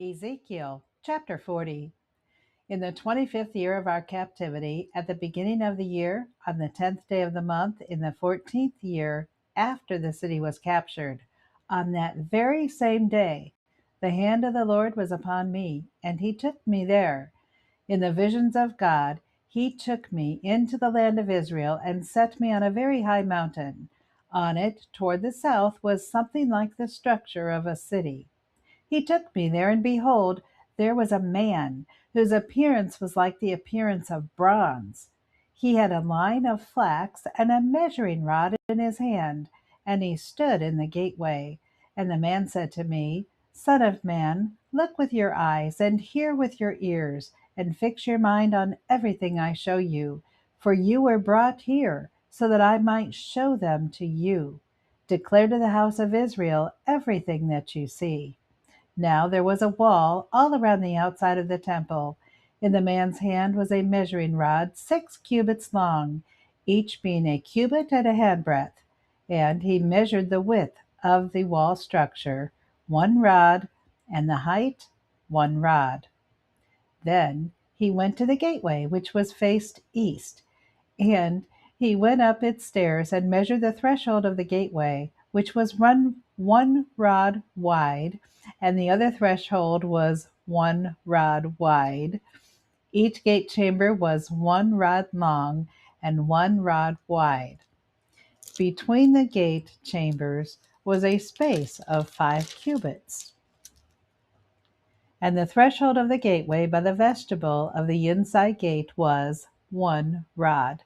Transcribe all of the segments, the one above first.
Ezekiel chapter 40. In the 25th year of our captivity, at the beginning of the year, on the 10th day of the month, in the 14th year after the city was captured, on that very same day, the hand of the Lord was upon me, and he took me there. In the visions of God, he took me into the land of Israel and set me on a very high mountain. On it, toward the south, was something like the structure of a city. He took me there, and behold, there was a man whose appearance was like the appearance of bronze. He had a line of flax and a measuring rod in his hand, and he stood in the gateway. And the man said to me, Son of man, look with your eyes and hear with your ears, and fix your mind on everything I show you. For you were brought here, so that I might show them to you. Declare to the house of Israel everything that you see. Now there was a wall all around the outside of the temple. In the man's hand was a measuring rod 6 cubits long, each being a cubit and a handbreadth. And he measured the width of the wall structure, 1 rod, and the height, 1 rod. Then he went to the gateway, which was faced east, and he went up its stairs and measured the threshold of the gateway, which was 1 rod wide, and the other threshold was 1 rod wide. Each gate chamber was 1 rod long and 1 rod wide. Between the gate chambers was a space of 5 cubits. And the threshold of the gateway by the vestibule of the inside gate was 1 rod.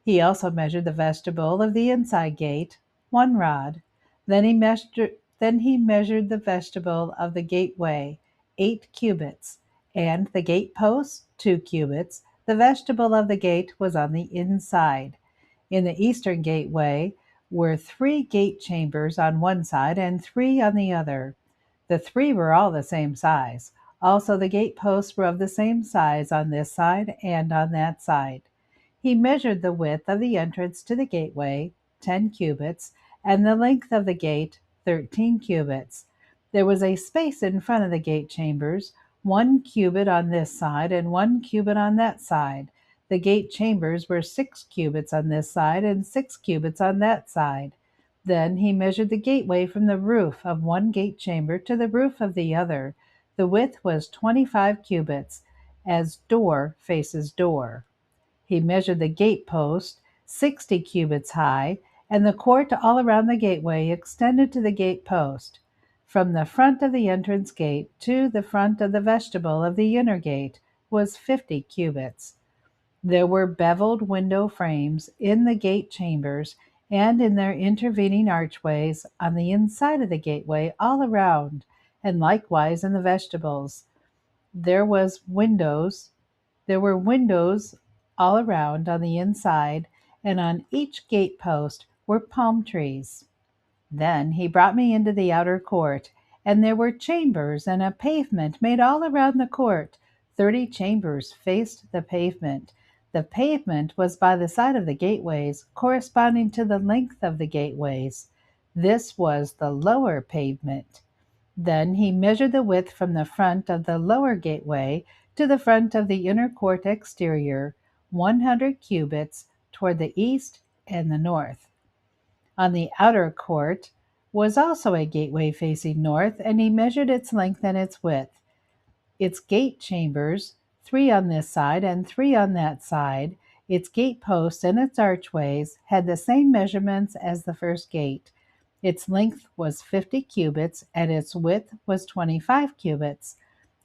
He also measured the vestibule of the inside gate, 1 rod. Then he measured the vestibule of the gateway, 8 cubits, and the gate posts, 2 cubits. The vestibule of the gate was on the inside. In the eastern gateway were 3 gate chambers on one side and 3 on the other. The 3 were all the same size. Also the gate posts were of the same size on this side and on that side. He measured the width of the entrance to the gateway, 10 cubits, and the length of the gate, 13 cubits. There was a space in front of the gate chambers, 1 cubit on this side and 1 cubit on that side. The gate chambers were 6 cubits on this side and 6 cubits on that side. Then he measured the gateway from the roof of one gate chamber to the roof of the other. The width was 25 cubits, as door faces door. He measured the gate post, 60 cubits high, and the court all around the gateway extended to the gate post. From the front of the entrance gate to the front of the vestibule of the inner gate was 50 cubits. There were beveled window frames in the gate chambers and in their intervening archways on the inside of the gateway all around, and likewise in the vestibules. There were windows all around on the inside, and on each gate post were palm trees. Then he brought me into the outer court, and there were chambers and a pavement made all around the court. 30 chambers faced the pavement. The pavement was by the side of the gateways, corresponding to the length of the gateways. This was the lower pavement. Then he measured the width from the front of the lower gateway to the front of the inner court exterior, 100 cubits, toward the east and the north. On the outer court was also a gateway facing north, and he measured its length and its width. Its gate chambers, 3 on this side and 3 on that side, its gate posts and its archways had the same measurements as the first gate. Its length was 50 cubits, and its width was 25 cubits.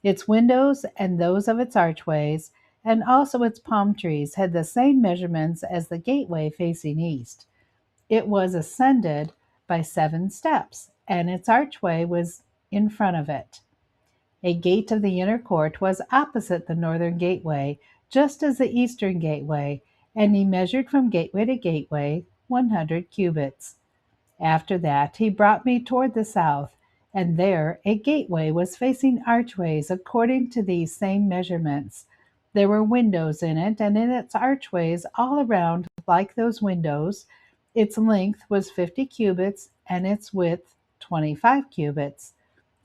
Its windows and those of its archways, and also its palm trees, had the same measurements as the gateway facing east. It was ascended by 7 steps, and its archway was in front of it. A gate of the inner court was opposite the northern gateway, just as the eastern gateway, and he measured from gateway to gateway 100 cubits. After that he brought me toward the south, and there a gateway was facing archways according to these same measurements. There were windows in it, and in its archways all around like those windows. Its length was 50 cubits, and its width 25 cubits.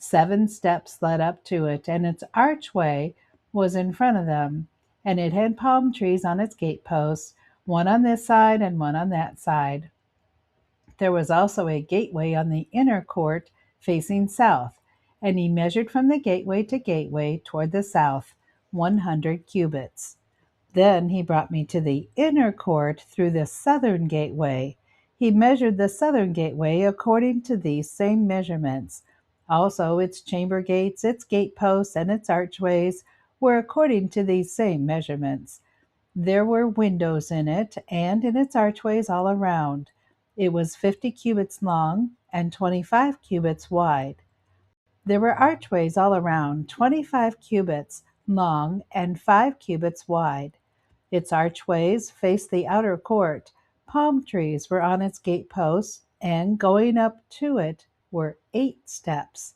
7 steps led up to it, and its archway was in front of them, and it had palm trees on its gateposts, one on this side and one on that side. There was also a gateway on the inner court facing south, and he measured from the gateway to gateway toward the south 100 cubits. Then he brought me to the inner court through the southern gateway. He measured the southern gateway according to these same measurements. Also, its chamber gates, its gateposts, and its archways were according to these same measurements. There were windows in it, and in its archways all around. It was 50 cubits long and 25 cubits wide. There were archways all around, 25 cubits long and 5 cubits wide. Its archways faced the outer court. Palm trees were on its gateposts, and going up to it were 8 steps.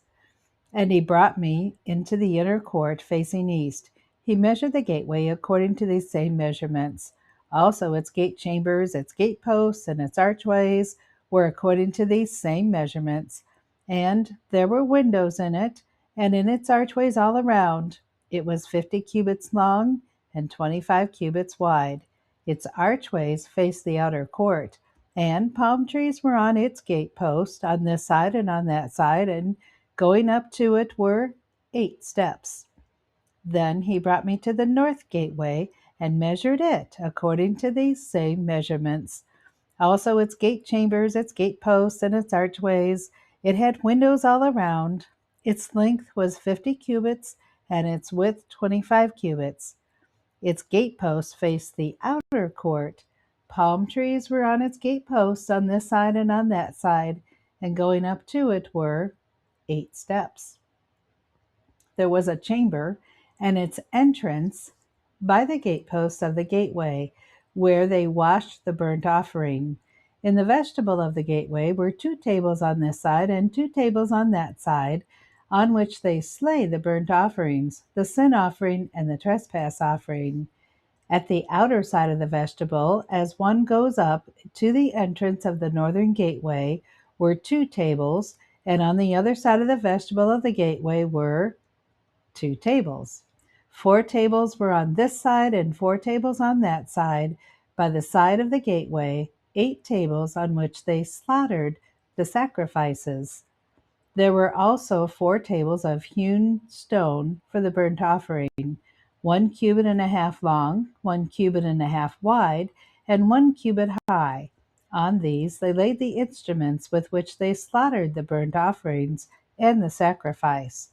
And he brought me into the inner court facing east. He measured the gateway according to these same measurements. Also, its gate chambers, its gateposts, and its archways were according to these same measurements. And there were windows in it, and in its archways all around. It was 50 cubits long and 25 cubits wide. Its archways faced the outer court, and palm trees were on its gatepost on this side and on that side, and going up to it were 8 steps. Then he brought me to the north gateway and measured it according to these same measurements. Also its gate chambers, its gateposts, and its archways. It had windows all around. Its length was 50 cubits, and its width 25 cubits. Its gateposts faced the outer court. Palm trees were on its gateposts on this side and on that side, and going up to it were 8 steps. There was a chamber, and its entrance by the gateposts of the gateway, where they washed the burnt offering. In the vestibule of the gateway were 2 tables on this side and 2 tables on that side, on which they slay the burnt offerings, the sin offering, and the trespass offering. At the outer side of the vestibule, as one goes up to the entrance of the northern gateway, were 2 tables, and on the other side of the vestibule of the gateway were 2 tables. 4 tables were on this side and 4 tables on that side, by the side of the gateway, 8 tables on which they slaughtered the sacrifices. There were also 4 tables of hewn stone for the burnt offering, 1 cubit and a half long, 1 cubit and a half wide, and 1 cubit high. On these they laid the instruments with which they slaughtered the burnt offerings and the sacrifice.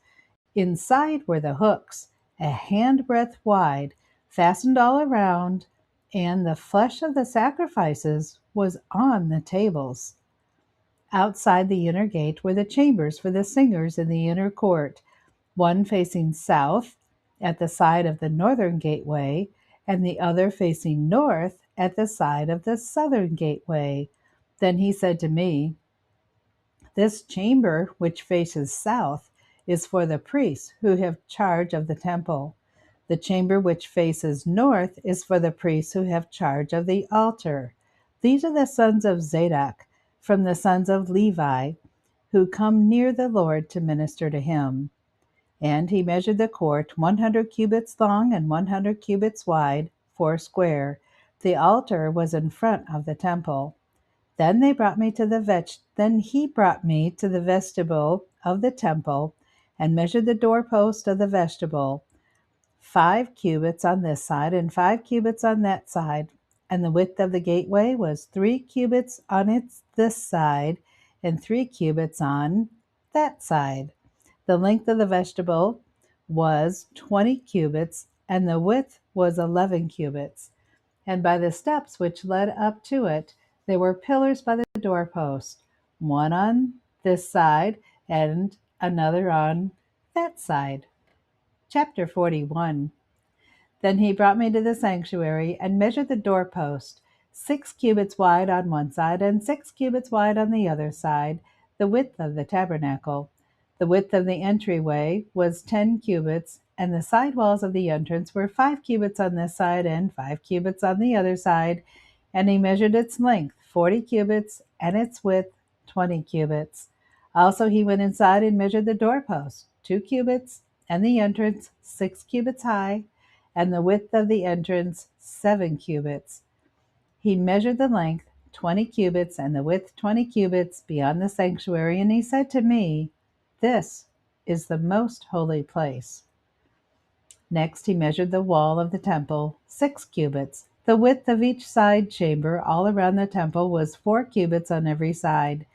Inside were the hooks, a handbreadth wide, fastened all around, and the flesh of the sacrifices was on the tables. Outside the inner gate were the chambers for the singers in the inner court, one facing south at the side of the northern gateway, and the other facing north at the side of the southern gateway. Then he said to me, "This chamber which faces south is for the priests who have charge of the temple. The chamber which faces north is for the priests who have charge of the altar. These are the sons of Zadok, from the sons of Levi, who come near the Lord to minister to him." And he measured the court 100 cubits long and 100 cubits wide, 4 square. The altar was in front of the temple. Then he brought me to the vestibule of the temple, and measured the doorpost of the vestibule, 5 cubits on this side and 5 cubits on that side. And the width of the gateway was 3 cubits on this side and 3 cubits on that side. The length of the vestibule was 20 cubits, and the width was 11 cubits. And by the steps which led up to it, there were pillars by the doorpost, one on this side and another on that side. Chapter 41. Then he brought me to the sanctuary and measured the doorpost, 6 cubits wide on one side and 6 cubits wide on the other side, the width of the tabernacle. The width of the entryway was 10 cubits, and the side walls of the entrance were 5 cubits on this side and 5 cubits on the other side. And he measured its length 40 cubits and its width 20 cubits. Also he went inside and measured the doorpost, 2 cubits, and the entrance 6 cubits high, and the width of the entrance 7 cubits. He measured the length 20 cubits and the width 20 cubits beyond the sanctuary, and he said to me, "This is the most holy place." Next he measured the wall of the temple 6 cubits. The width of each side chamber all around the temple was 4 cubits on every side.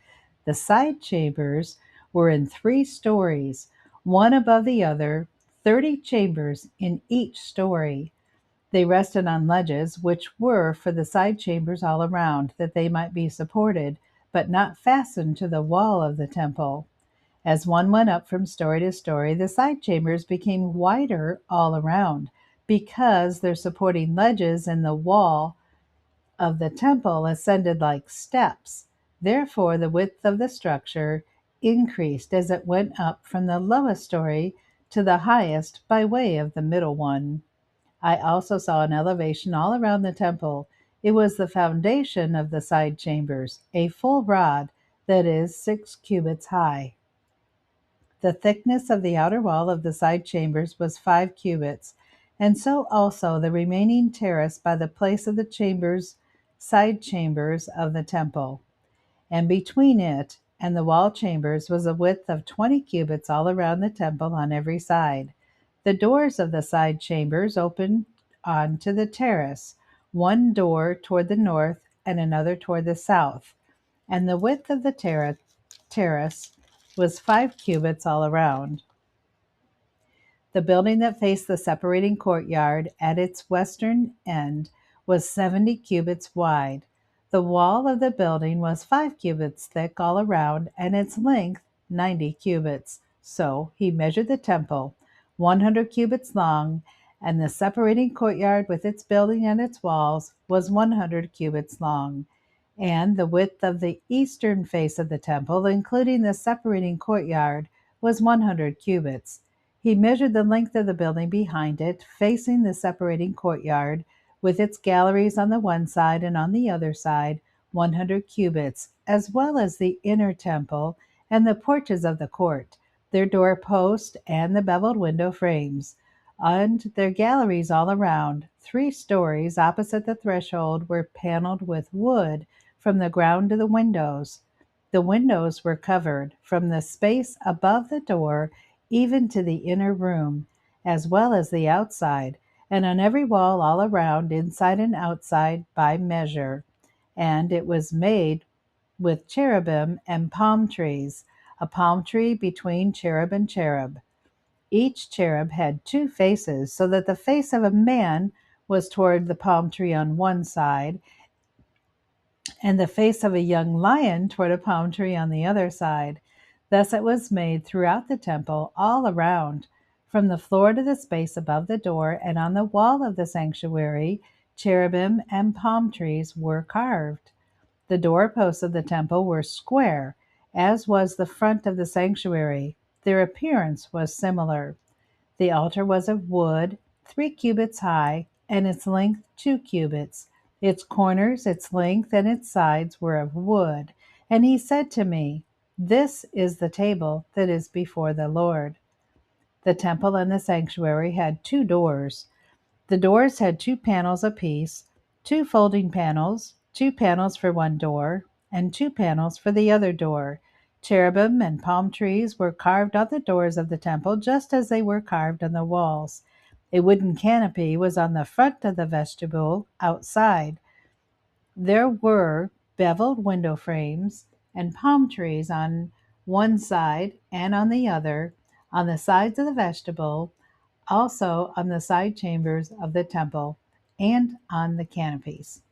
The side chambers were in 3 stories, one above the other, 30 chambers in each story. They rested on ledges, which were for the side chambers all around, that they might be supported, but not fastened to the wall of the temple. As one went up from story to story, the side chambers became wider all around, because their supporting ledges in the wall of the temple ascended like steps. Therefore, the width of the structure increased as it went up from the lowest story to the highest by way of the middle one. I also saw an elevation all around the temple. It was the foundation of the side chambers, a full rod, that is 6 cubits high. The thickness of the outer wall of the side chambers was 5 cubits, and so also the remaining terrace by the place of the side chambers of the temple. And between it and the wall chambers was a width of 20 cubits all around the temple on every side. The doors of the side chambers opened on to the terrace, one door toward the north and another toward the south, and the width of the terrace was 5 cubits all around. The building that faced the separating courtyard at its western end was 70 cubits wide. The wall of the building was 5 cubits thick all around, and its length 90 cubits. So he measured the temple, 100 cubits long, and the separating courtyard with its building and its walls was 100 cubits long. And the width of the eastern face of the temple, including the separating courtyard, was 100 cubits. He measured the length of the building behind it, facing the separating courtyard, with its galleries on the one side and on the other side, 100 cubits, as well as the inner temple and the porches of the court, their doorpost and the beveled window frames, and their galleries all around. 3 stories opposite the threshold were paneled with wood from the ground to the windows. The windows were covered from the space above the door even to the inner room, as well as the outside, and on every wall all around, inside and outside, by measure. And it was made with cherubim and palm trees, a palm tree between cherub and cherub. Each cherub had 2 faces, so that the face of a man was toward the palm tree on one side, and the face of a young lion toward a palm tree on the other side. Thus it was made throughout the temple all around, from the floor to the space above the door, and on the wall of the sanctuary cherubim and palm trees were carved. The doorposts of the temple were square, as was the front of the sanctuary. Their appearance was similar. The altar was of wood, 3 cubits high, and its length 2 cubits. Its corners, its length, and its sides were of wood. And he said to me, "This is the table that is before the Lord." The temple and the sanctuary had 2 doors. The doors had 2 panels apiece, 2 folding panels, 2 panels for one door, and 2 panels for the other door. Cherubim and palm trees were carved on the doors of the temple, just as they were carved on the walls. A wooden canopy was on the front of the vestibule outside. There were beveled window frames and palm trees on one side and on the other, on the sides of the vestibule, also on the side chambers of the temple, and on the canopies.